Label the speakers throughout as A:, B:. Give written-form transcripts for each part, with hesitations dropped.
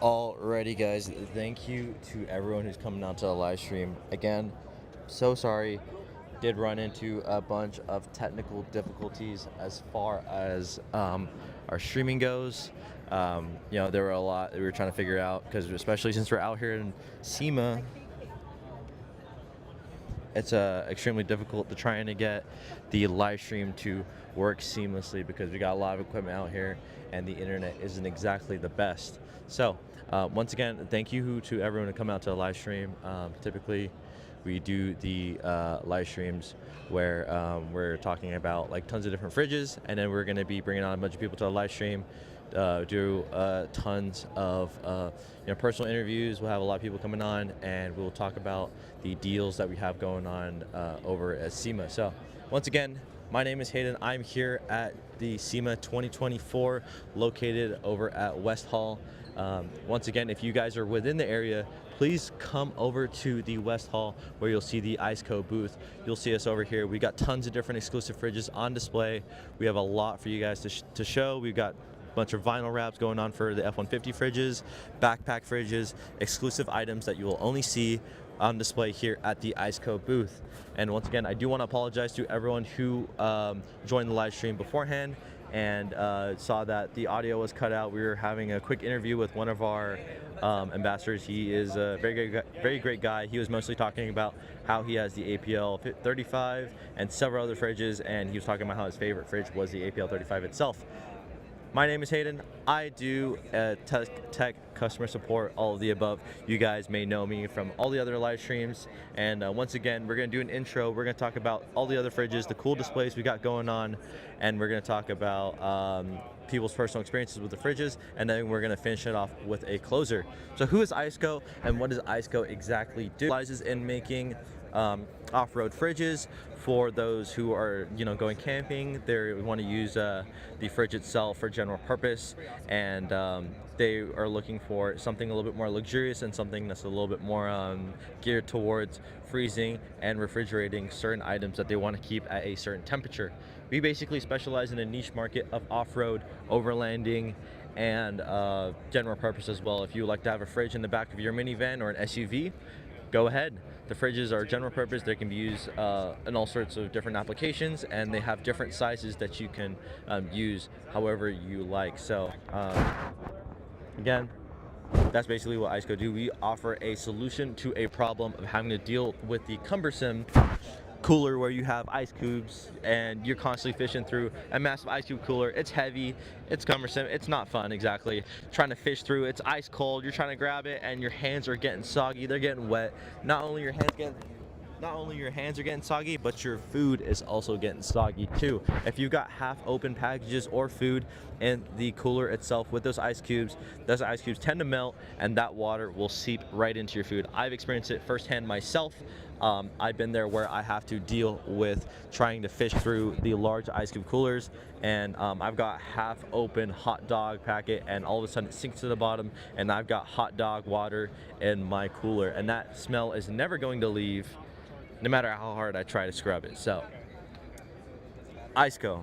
A: Alrighty guys, thank you to everyone who's coming out to the live stream. Again, so sorry, did run into a bunch of technical difficulties as far as our streaming goes. There were a lot that we were trying to figure out, because especially since we're out here in SEMA, it's extremely difficult to trying to get the live stream to work seamlessly, because we got a lot of equipment out here and the internet isn't exactly the best. So once again, thank you to everyone who come out to the live stream. Typically we do the live streams where we're talking about like tons of different fridges, and then we're going to be bringing on a bunch of people to the live stream, do tons of personal interviews. We'll have a lot of people coming on, and we'll talk about the deals that we have going on over at SEMA. So once again, my name is Hayden. I'm here at the SEMA 2024, located over at West Hall. Once again, if you guys are within the area, please come over to the West Hall, where you'll see the ICECO booth. You'll see us over here. We got tons of different exclusive fridges on display. We have a lot for you guys to show. We've got bunch of vinyl wraps going on for the F-150 fridges, backpack fridges, exclusive items that you will only see on display here at the ICECO booth. And once again, I do want to apologize to everyone who joined the live stream beforehand and saw that the audio was cut out. We were having a quick interview with one of our ambassadors. He is a very great guy. He was mostly talking about how he has the APL 35 and several other fridges, and he was talking about how his favorite fridge was the APL 35 itself. My name is Hayden. I do tech customer support, all of the above. You guys may know me from all the other live streams. And once again, we're going to do an intro. We're going to talk about all the other fridges, the cool displays we got going on, and we're going to talk about people's personal experiences with the fridges, and then we're going to finish it off with a closer. So who is ICECO, and what does ICECO exactly do? It specializes in making off-road fridges for those who are going camping. They want to use the fridge itself for general purpose, and they are looking for something a little bit more luxurious and something that's a little bit more geared towards freezing and refrigerating certain items that they want to keep at a certain temperature. We basically specialize in a niche market of off-road, overlanding, and general purpose as well. If you like to have a fridge in the back of your minivan or an SUV, go ahead. The fridges are general purpose. They can be used in all sorts of different applications, and they have different sizes that you can use however you like. So again, that's basically what ICECO do. We offer a solution to a problem of having to deal with the cumbersome cooler, where you have ice cubes and you're constantly fishing through a massive ice cube cooler. It's heavy, it's cumbersome, it's not fun exactly. Trying to fish through, it's ice cold, you're trying to grab it and your hands are getting soggy, they're getting wet. Not only your hands are getting soggy, but your food is also getting soggy too. If you've got half open packages or food in the cooler itself with those ice cubes tend to melt, and that water will seep right into your food. I've experienced it firsthand myself. I've been there where I have to deal with trying to fish through the large ice cube coolers, and I've got half open hot dog packet, and all of a sudden it sinks to the bottom, and I've got hot dog water in my cooler, and that smell is never going to leave, no matter how hard I try to scrub it. So ICECO,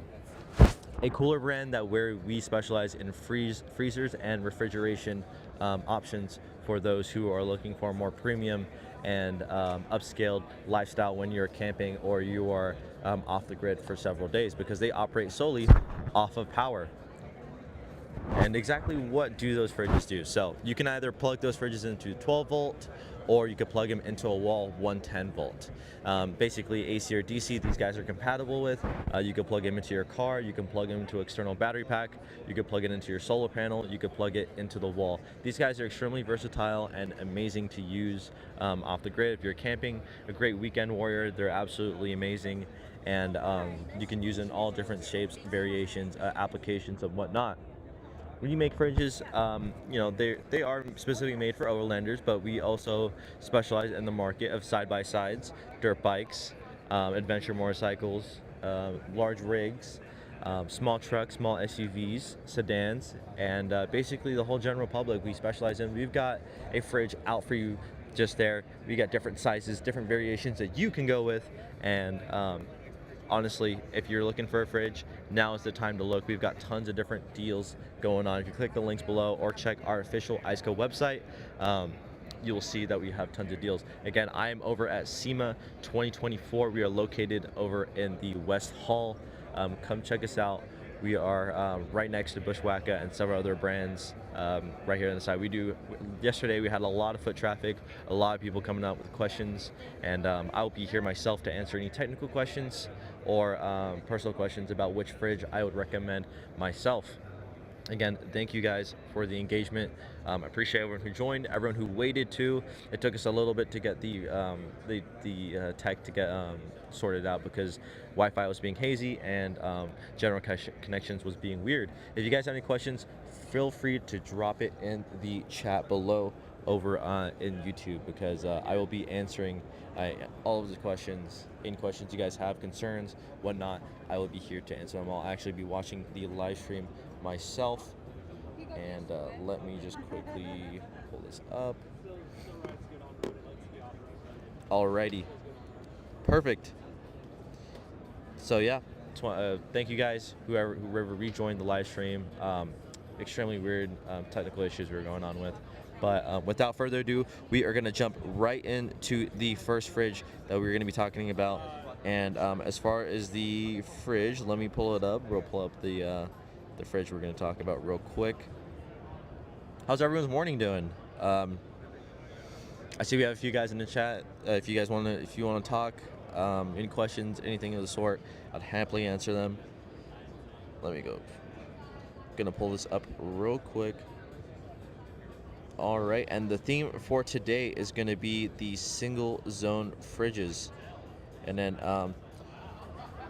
A: a cooler brand where we specialize in freezers and refrigeration options for those who are looking for more premium and upscaled lifestyle when you're camping or you are off the grid for several days, because they operate solely off of power. And exactly what do those fridges do? So you can either plug those fridges into 12 volt, or you could plug them into a wall 110 volt. Basically AC or DC, these guys are compatible with. You can plug them into your car, you can plug them into an external battery pack, you can plug it into your solar panel, you can plug it into the wall. These guys are extremely versatile and amazing to use off the grid. If you're camping, a great weekend warrior, they're absolutely amazing. And you can use in all different shapes, variations, applications and whatnot. When you make fridges, they are specifically made for overlanders, but we also specialize in the market of side-by-sides, dirt bikes, adventure motorcycles, large rigs, small trucks, small SUVs, sedans, and basically the whole general public we specialize in. We've got a fridge out for you just there. We got different sizes, different variations that you can go with, and honestly, if you're looking for a fridge, now is the time to look. We've got tons of different deals going on. If you click the links below or check our official ICECO website, you will see that we have tons of deals. Again, I am over at SEMA 2024. We are located over in the West Hall. Come check us out. We are right next to Bushwacka and several other brands right here on the side. Yesterday we had a lot of foot traffic, a lot of people coming up with questions, and I'll be here myself to answer any technical questions or personal questions about which fridge I would recommend myself. Again, thank you guys for the engagement. I appreciate everyone who joined, everyone who waited too. It took us a little bit to get the tech to get sorted out because Wi-Fi was being hazy and general connections was being weird. If you guys have any questions, feel free to drop it in the chat below over in YouTube, because I will be answering all of the questions. Any questions you guys have, concerns, whatnot, I will be here to answer them all. I'll actually be watching the live stream myself, and let me just quickly pull this up. Alrighty, perfect. So yeah, thank you guys, whoever rejoined the live stream. Extremely weird technical issues we were going on with, but without further ado, we are going to jump right into the first fridge that we're going to be talking about. And as far as the fridge, let me pull it up. We'll pull up the fridge we're going to talk about real quick. How's everyone's morning doing? I see we have a few guys in the chat. If you want to talk, any questions, anything of the sort, I'd happily answer them. Let me go. Gonna pull this up real quick. All right, and the theme for today is going to be the single zone fridges. And then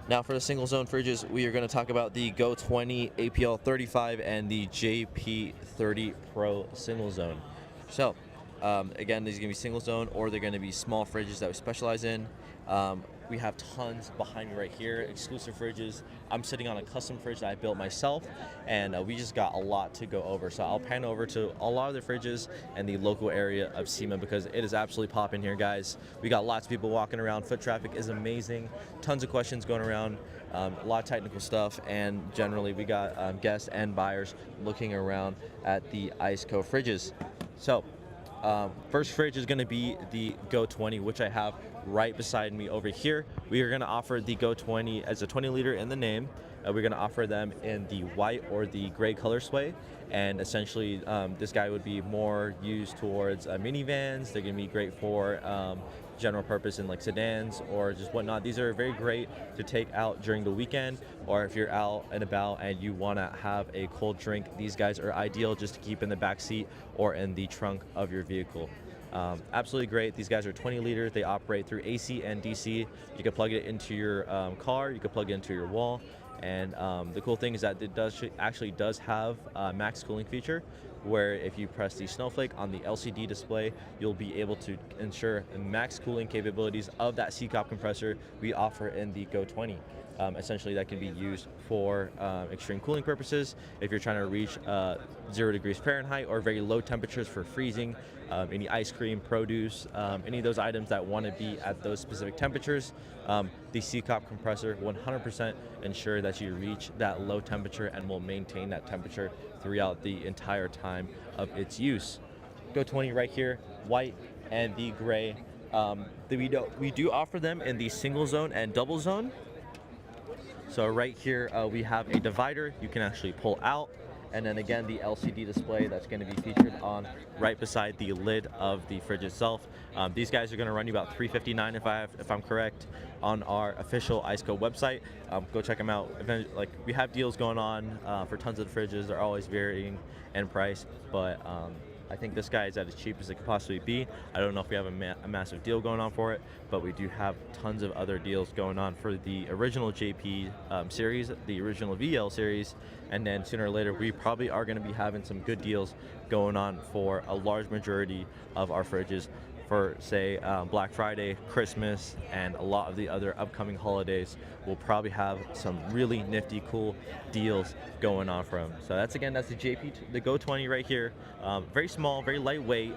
A: now for the single zone fridges, we are going to talk about the Go 20 APL 35 and the JP 30 Pro single zone. So again, these are going to be single zone, or they're going to be small fridges that we specialize in. We have tons behind me right here, exclusive fridges. I'm sitting on a custom fridge that I built myself, and we just got a lot to go over. So I'll pan over to a lot of the fridges and the local area of SEMA, because it is absolutely popping here, guys. We got lots of people walking around. Foot traffic is amazing. Tons of questions going around. A lot of technical stuff, and generally we got guests and buyers looking around at the ICECO fridges. So first fridge is going to be the Go 20, which I have right beside me over here. We are going to offer the Go 20 as a 20 liter in the name. We're going to offer them in the white or the gray color sway, and essentially this guy would be more used towards minivans. They're going to be great for general purpose in like sedans or just whatnot. These are very great to take out during the weekend, or if you're out and about and you want to have a cold drink. These guys are ideal just to keep in the back seat or in the trunk of your vehicle. Absolutely great. These guys are 20 liters. They operate through AC and DC. You can plug it into your car. You can plug it into your wall. And the cool thing is that it actually does have a max cooling feature, where if you press the snowflake on the LCD display, you'll be able to ensure the max cooling capabilities of that CCOP compressor we offer in the Go 20. Essentially, that can be used for extreme cooling purposes. If you're trying to reach 0 degrees Fahrenheit or very low temperatures for freezing, any ice cream, produce, any of those items that want to be at those specific temperatures, the CCOP compressor 100% ensure that you reach that low temperature and will maintain that temperature throughout the entire time of its use. Go 20 right here, white and the gray. We do offer them in the single zone and double zone. So right here we have a divider you can actually pull out, and then again the LCD display that's going to be featured on right beside the lid of the fridge itself. These guys are going to run you about $359 if I'm correct on our official ICECO website. Go check them out. Like, we have deals going on for tons of the fridges. They're always varying in price, but I think this guy is at as cheap as it could possibly be. I don't know if we have a massive deal going on for it, but we do have tons of other deals going on for the original JP series, the original VL series, and then sooner or later we probably are going to be having some good deals going on for a large majority of our fridges for, say, Black Friday, Christmas, and a lot of the other upcoming holidays. We'll probably have some really nifty, cool deals going on for them. So that's the JP, the Go 20 right here. Very small, very lightweight.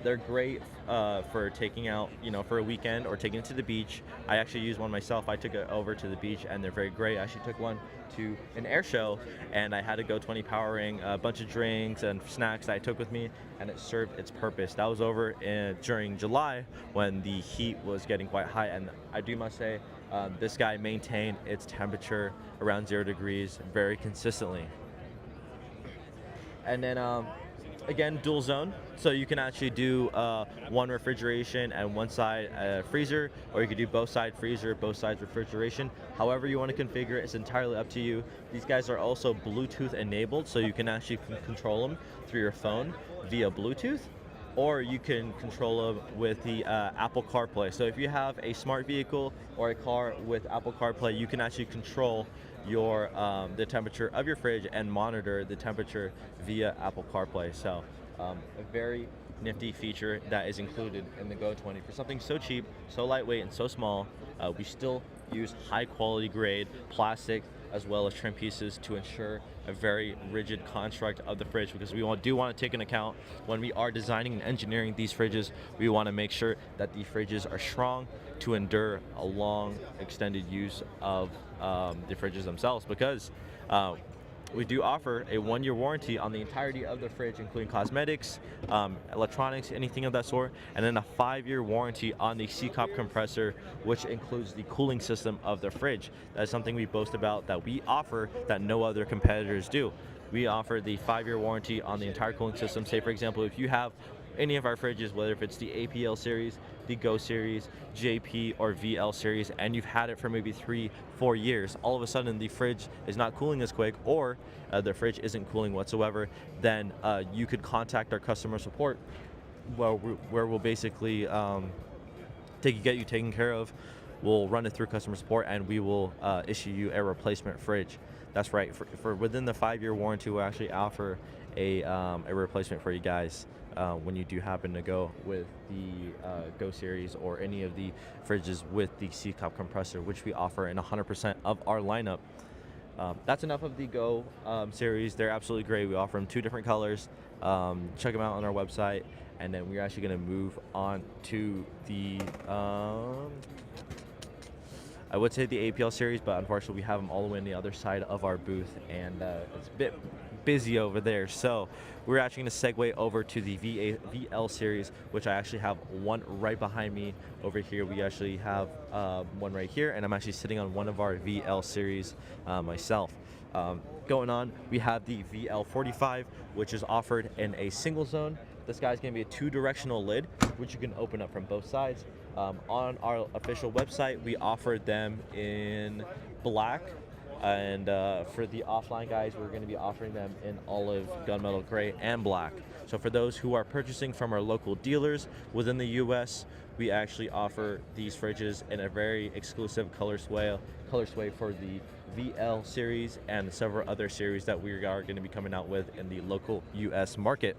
A: They're great for taking out, for a weekend or taking it to the beach. I actually used one myself. I took it over to the beach, and they're very great. I actually took one to an air show, and I had to go 20 powering, a bunch of drinks and snacks that I took with me, and it served its purpose. That was over during July when the heat was getting quite high, and I must say, this guy maintained its temperature around 0 degrees very consistently. And then again, dual zone, so you can actually do one refrigeration and one side freezer, or you could do both side freezer, both sides refrigeration. However you want to configure it, it's entirely up to you. These guys are also Bluetooth enabled, so you can actually control them through your phone via Bluetooth, or you can control them with the Apple CarPlay. So if you have a smart vehicle or a car with Apple CarPlay, you can actually control your the temperature of your fridge and monitor the temperature via Apple CarPlay. So a very nifty feature that is included in the Go 20 for something so cheap, so lightweight, and so small. We still use high quality grade plastic as well as trim pieces to ensure a very rigid construct of the fridge, because we do want to take into account when we are designing and engineering these fridges, we want to make sure that the fridges are strong to endure a long extended use of the fridges themselves, because we do offer a 1-year warranty on the entirety of the fridge, including cosmetics, electronics, anything of that sort, and then a 5-year warranty on the CCOP compressor, which includes the cooling system of the fridge. That's something we boast about that we offer that no other competitors do. We offer the 5-year warranty on the entire cooling system. Say, for example, if you have any of our fridges, whether if it's the APL series, the Go series, JP, or VL series, and you've had it for maybe 3-4 years, all of a sudden the fridge is not cooling as quick, or the fridge isn't cooling whatsoever, then you could contact our customer support, where we'll basically get you taken care of. We'll run it through customer support, and we will issue you a replacement fridge. That's right. For within the 5-year warranty, we'll actually offer a replacement for you guys when you do happen to go with the Go series or any of the fridges with the CCOP compressor, which we offer in 100% of our lineup. That's enough of the Go series. They're absolutely great. We offer them 2 different colors. Check them out on our website, and then we're actually going to move on to the I would say the APL series, but unfortunately we have them all the way on the other side of our booth, and it's a bit busy over there. So we're actually going to segue over to the VL series, which I actually have one right behind me over here. We actually have one right here, and I'm actually sitting on one of our VL series myself. Going on, we have the VL45, which is offered in a single zone. This guy's going to be a 2-directional lid, which you can open up from both sides. On our official website, we offered them in black, and for the offline guys, we're going to be offering them in olive, gunmetal gray, and black. So for those who are purchasing from our local dealers within the US, we actually offer these fridges in a very exclusive color sway for the VL series and several other series that we are going to be coming out with in the local US market.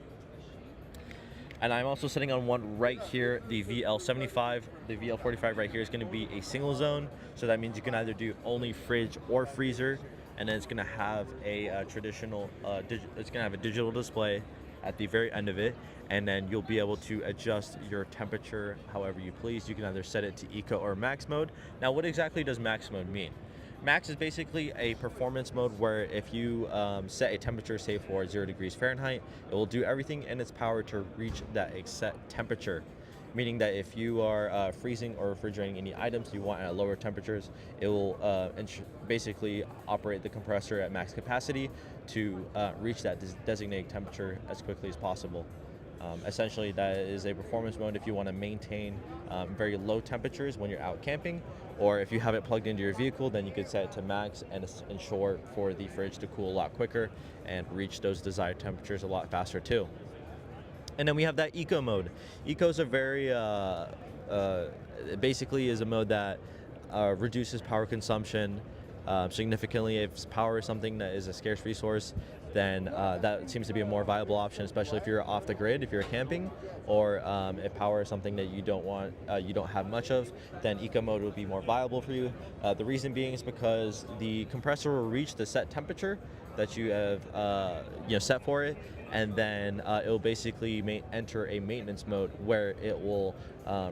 A: And I'm also sitting on one right here, the VL75. The VL45 right here is going to be a single zone, so that means you can either do only fridge or freezer, and then it's going to have a traditional, it's going to have a digital display at the very end of it, and then you'll be able to adjust your temperature however you please. You can either set it to eco or max mode. Now, what exactly does max mode mean? Max is basically a performance mode where if you set a temperature, say for 0 degrees Fahrenheit, it will do everything in its power to reach that set temperature. Meaning that if you are freezing or refrigerating any items you want at lower temperatures, it will basically operate the compressor at max capacity to reach that designated temperature as quickly as possible. Essentially, that is a performance mode if you want to maintain very low temperatures when you're out camping, or if you have it plugged into your vehicle, then you could set it to max and ensure for the fridge to cool a lot quicker and reach those desired temperatures a lot faster too. And then we have that eco mode. Eco is a very, basically is a mode that reduces power consumption significantly. If power is something that is a scarce resource, then that seems to be a more viable option, especially if you're off the grid, if you're camping, or if power is something that you don't have much of, then eco mode would be more viable for you. The reason being is because the compressor will reach the set temperature that you have set for it, and then it will basically enter a maintenance mode where it will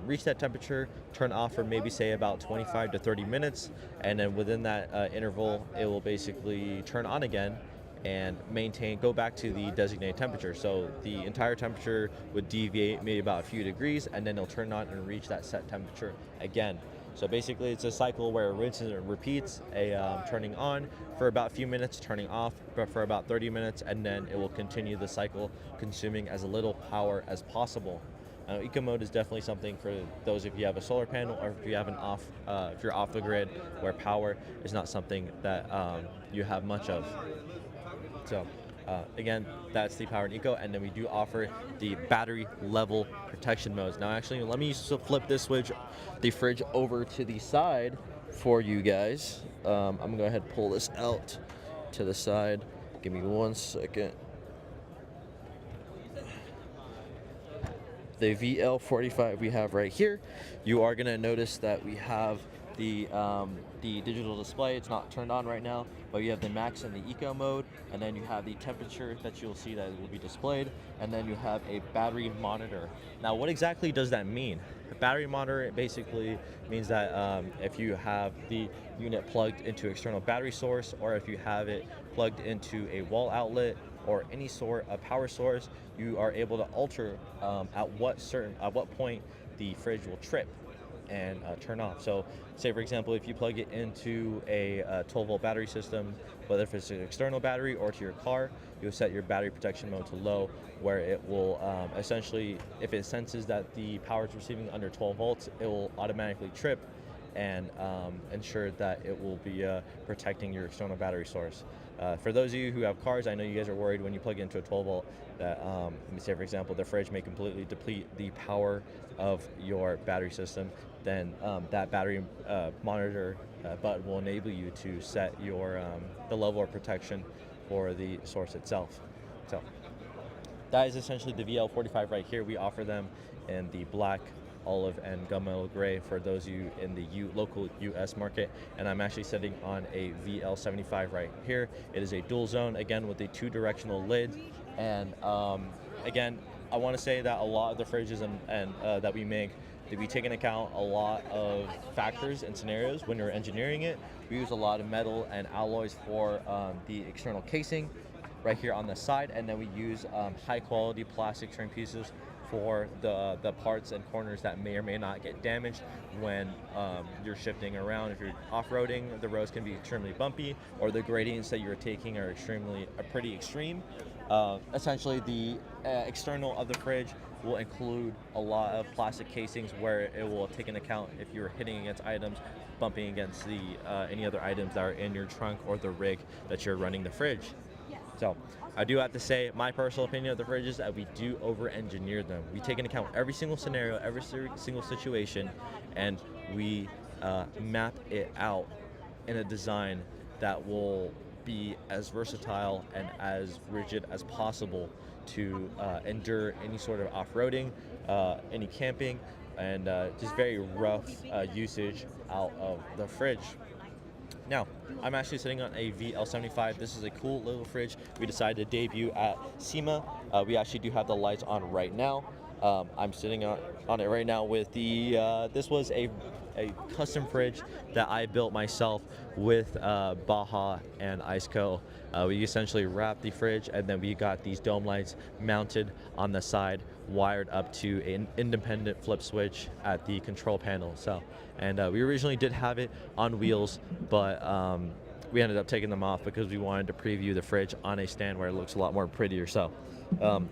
A: reach that temperature, turn off for maybe say about 25 to 30 minutes, and then within that interval it will basically turn on again and go back to the designated temperature. So the entire temperature would deviate maybe about a few degrees, and then it'll turn on and reach that set temperature again. So basically it's a cycle where it rinses and repeats, turning on for about a few minutes, turning off for about 30 minutes, and then it will continue the cycle, consuming as little power as possible. Eco mode is definitely something for those if you have a solar panel, or if you have if you're off the grid where power is not something that you have much of. So again, that's the Power and Eco, and then we do offer the battery level protection modes. Now actually, let me flip the fridge over to the side for you guys. I'm gonna go ahead and pull this out to the side. Give me 1 second. The VL45 we have right here. You are gonna notice that we have the digital display. It's not turned on right now, but you have the max and the eco mode, and then you have the temperature that you'll see that will be displayed, and then you have a battery monitor. Now what exactly does that mean? A battery monitor basically means that if you have the unit plugged into external battery source, or if you have it plugged into a wall outlet or any sort of power source, you are able to alter at what point the fridge will trip and turn off. So say for example, if you plug it into a 12-volt battery system, whether if it's an external battery or to your car, you'll set your battery protection mode to low, where it will essentially, if it senses that the power is receiving under 12 volts, it will automatically trip and ensure that it will be protecting your external battery source. For those of you who have cars, I know you guys are worried when you plug it into a 12 volt that, let me say for example, the fridge may completely deplete the power of your battery system. Then that battery monitor button will enable you to set your the level of protection for the source itself. So that is essentially the VL45 right here. We offer them in the black, olive, and gunmetal gray for those of you in the local US market, and I'm actually sitting on a VL75 right here. It is a dual zone, again with a 2-directional lid, and again, I want to say that a lot of the fridges and that we make, we take into account a lot of factors and scenarios when you're engineering it. We use a lot of metal and alloys for the external casing right here on the side, and then we use high quality plastic trim pieces for the parts and corners that may or may not get damaged when you're shifting around. If you're off-roading, the roads can be extremely bumpy, or the gradients that you're taking are pretty extreme. Essentially, the external of the fridge will include a lot of plastic casings where it will take into account if you're hitting against items, bumping against any other items that are in your trunk or the rig that you're running the fridge. So I do have to say, my personal opinion of the fridges is that we do over-engineer them. We take into account every single scenario, every single situation, and we map it out in a design that will be as versatile and as rigid as possible to endure any sort of off-roading, any camping, and just very rough usage out of the fridge. Now, I'm actually sitting on a VL75. This is a cool little fridge we decided to debut at SEMA. We actually do have the lights on right now. I'm sitting on it right now with this was a custom fridge that I built myself with Baja and ICECO. We essentially wrapped the fridge, and then we got these dome lights mounted on the side, wired up to an independent flip switch at the control panel. So, and we originally did have it on wheels, but we ended up taking them off because we wanted to preview the fridge on a stand where it looks a lot more prettier. So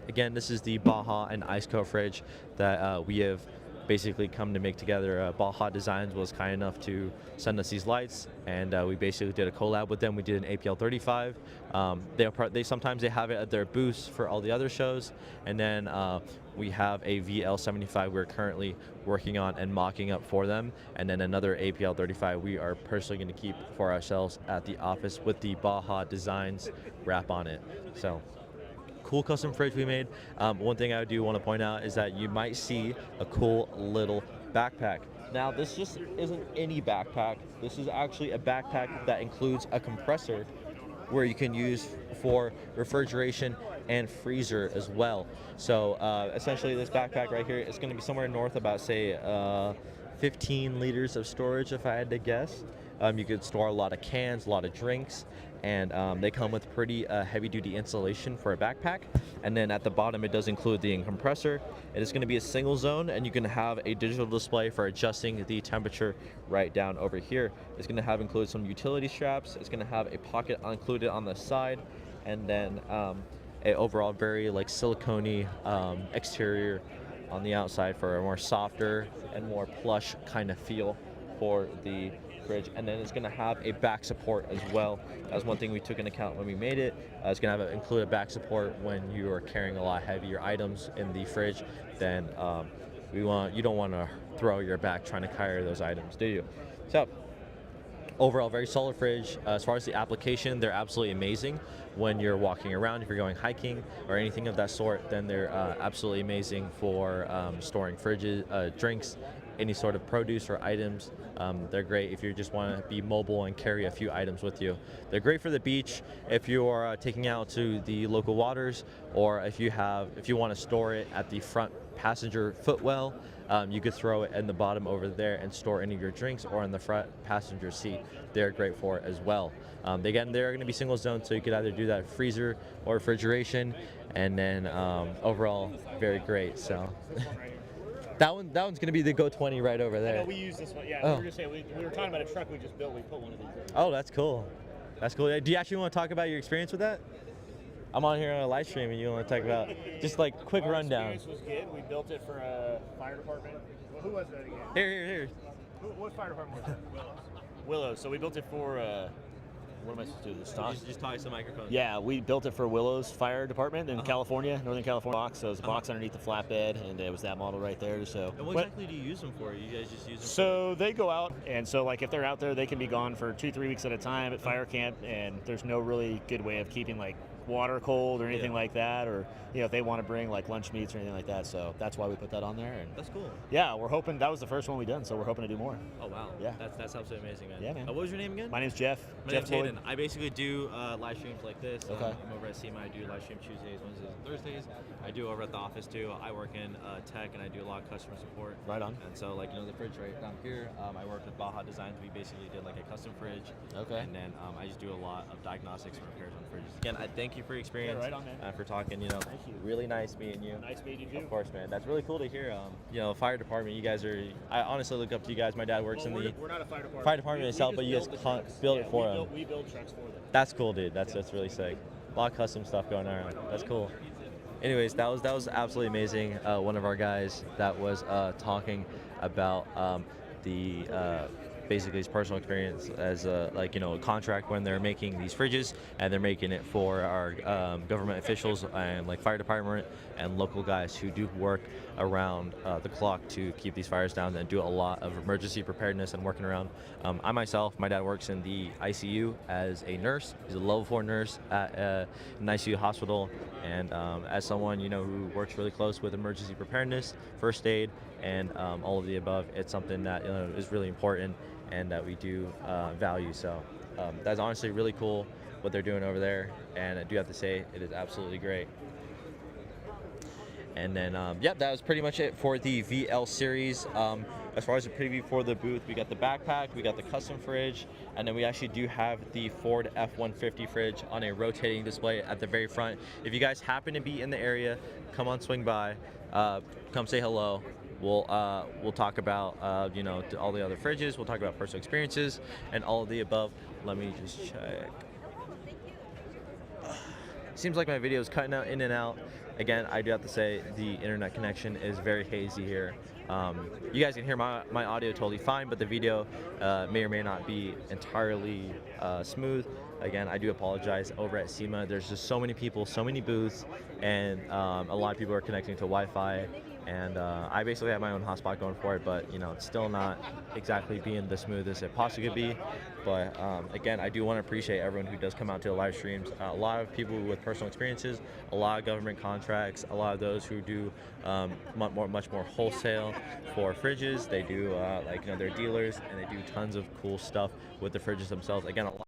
A: again, this is the Baja and ICECO fridge that we have basically come to make together. Baja Designs was kind enough to send us these lights, and we basically did a collab with them. We did an APL 35. They sometimes have it at their booths for all the other shows, and then we have a VL75 we're currently working on and mocking up for them, and then another APL35 we are personally going to keep for ourselves at the office with the Baja Designs wrap on it. So cool custom fridge we made. One thing I do want to point out is that you might see a cool little backpack. Now this just isn't any backpack. This is actually a backpack that includes a compressor where you can use for refrigeration and freezer as well. So essentially this backpack right here is going to be somewhere north about, say, 15 liters of storage if I had to guess. You could store a lot of cans, a lot of drinks, and they come with pretty heavy duty insulation for a backpack. And then at the bottom it does include the compressor. It is going to be a single zone, and you can have a digital display for adjusting the temperature right down over here. It's going to have included some utility straps. It's going to have a pocket included on the side, and then a overall very like silicone-y exterior on the outside for a more softer and more plush kind of feel for the fridge. And then it's going to have a back support as well. That was one thing we took into account when we made it. It's going to include a back support when you are carrying a lot heavier items in the fridge. Then you don't want to throw your back trying to carry those items, do you? So overall, very solid fridge. As far as the application, they're absolutely amazing. When you're walking around, if you're going hiking or anything of that sort, then they're absolutely amazing for storing fridges, drinks, any sort of produce or items. They're great if you just want to be mobile and carry a few items with you. They're great for the beach if you are taking out to the local waters, or if you want to store it at the front passenger footwell. You could throw it in the bottom over there and store any of your drinks, or in the front passenger seat. They're great for it as well. Again, they're going to be single zone, so you could either do that freezer or refrigeration, and then overall, very great. So that one's going to be the Go 20 right over there.
B: No, we use this one. Yeah,
A: Oh.
B: we were just saying we were talking about a truck we just built. We put one of these in.
A: Oh, that's cool. That's cool. Do you actually want to talk about your experience with that? I'm on here on a live stream, and you want to talk about just like quick
B: Our
A: rundown.
B: experience was good. We built it for a fire department. Well, who was that again?
A: Here.
B: What fire department was that? Willows. So we built it for. What am I supposed to do? The stock?
A: Just talk to the microphone.
B: Yeah, we built it for Willows Fire Department in California, Northern California box. So it was a box underneath the flatbed, and it was that model right there. So.
A: And what exactly do you use them for? You guys just use them?
B: So they go out, and so like if they're out there, they can be gone for 2-3 weeks at a time at fire camp, and there's no really good way of keeping like water cold or anything like that, or if they want to bring like lunch meats or anything like that. So that's why we put that on there. And
A: That's cool.
B: yeah, we're hoping that was the first one we done, so we're hoping to do more.
A: Oh wow.
B: Yeah.
A: That's absolutely amazing, man.
B: Yeah, man.
A: What was your name again?
B: My name's Jeff.
A: My
B: Jeff
A: name's
B: Lloyd.
A: Hayden. I basically do live streams like this.
B: Okay.
A: I'm over at SEMA. I do live stream Tuesdays, Wednesdays, and Thursdays. I do over at the office too. I work in tech, and I do a lot of customer support.
B: Right on.
A: And so, like, the fridge right down here, I work with Baja Designs. We basically did like a custom fridge.
B: Okay.
A: And then I just do a lot of diagnostics and repairs on fridges. Again, I thank you for your experience.
B: right on, man.
A: For talking.
B: Thank you.
A: Really nice meeting you.
B: Nice meeting you.
A: Of course, man. That's really cool to hear. Fire department. You guys are. I honestly look up to you guys. My dad works in the
B: We're not a fire department.
A: fire department itself, but you guys build it for them.
B: We build trucks for them.
A: That's cool, dude. That's really sick. A lot of custom stuff going on. That's cool. Anyways, that was absolutely amazing. One of our guys that was talking about the basically his personal experience as a contract when they're making these fridges, and they're making it for our government officials and like fire department and local guys who do work around the clock to keep these fires down and do a lot of emergency preparedness and working around. I myself, my dad works in the ICU as a nurse. He's a level 4 nurse at an ICU hospital, and as someone who works really close with emergency preparedness, first aid, and all of the above, it's something that is really important and that we do value. So that's honestly really cool what they're doing over there, and I do have to say it is absolutely great. And then that was pretty much it for the VL series. As far as the preview for the booth, we got the backpack, we got the custom fridge, and then we actually do have the Ford F-150 fridge on a rotating display at the very front. If you guys happen to be in the area, come on, swing by, come say hello. We'll talk about all the other fridges. We'll talk about personal experiences and all of the above. Let me just check. Seems like my video is cutting out in and out. Again, I do have to say the internet connection is very hazy here. You guys can hear my audio totally fine, but the video may or may not be entirely smooth. Again, I do apologize. Over at SEMA, there's just so many people, so many booths, and a lot of people are connecting to Wi-Fi. And I basically have my own hotspot going for it, but it's still not exactly being the smooth as it possibly could be. But again, I do want to appreciate everyone who does come out to the live streams. A lot of people with personal experiences, a lot of government contracts, a lot of those who do much more wholesale for fridges. They do they're dealers, and they do tons of cool stuff with the fridges themselves. Again, a lot.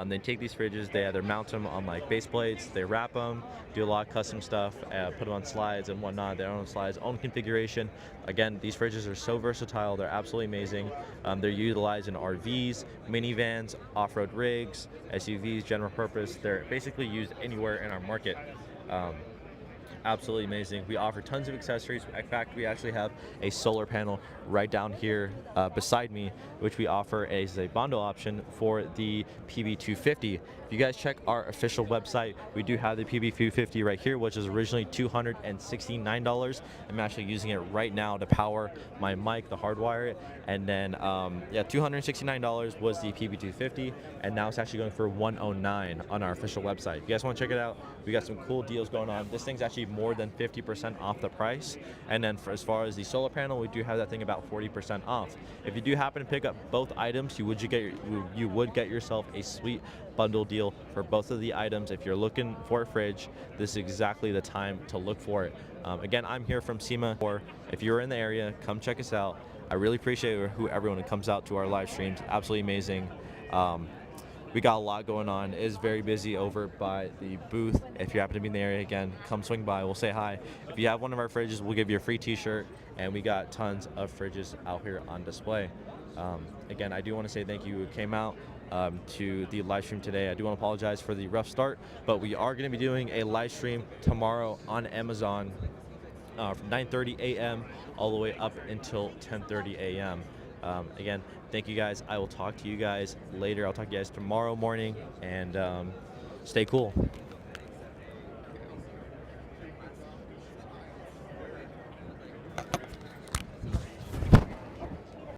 A: They take these fridges, they either mount them on like base plates, they wrap them, do a lot of custom stuff, put them on slides and whatnot, their own slides, own configuration. Again, these fridges are so versatile, they're absolutely amazing. They're utilized in RVs, minivans, off-road rigs, SUVs, general purpose. They're basically used anywhere in our market. Absolutely amazing. We offer tons of accessories. In fact, we actually have a solar panel right down here beside me, which we offer as a bundle option for the PB250. If you guys check our official website, we do have the PB250 right here, which is originally $269. I'm actually using it right now to power my mic, the hardwire, and then $269 was the PB250, and now it's actually going for $109 on our official website. If you guys want to check it out, we got some cool deals going on. This thing's actually more than 50% off the price, and then as far as the solar panel, we do have that thing about 40% off. If you do happen to pick up both items, you would get yourself a sweet bundle deal for both of the items. If you're looking for a fridge, this is exactly the time to look for it. Again, I'm here from SEMA, or if you're in the area, come check us out. I really appreciate everyone who comes out to our live streams. Absolutely amazing. We got a lot going on. It is very busy over by the booth. If you happen to be in the area, again, come swing by. We'll say hi. If you have one of our fridges, we'll give you a free t-shirt, and we got tons of fridges out here on display. Again, I do want to say thank you who came out to the live stream today. I do want to apologize for the rough start, but we are going to be doing a live stream tomorrow on Amazon from 9:30 a.m. all the way up until 10:30 a.m. Again, thank you guys. I will talk to you guys later. I'll talk to you guys tomorrow morning, and stay cool.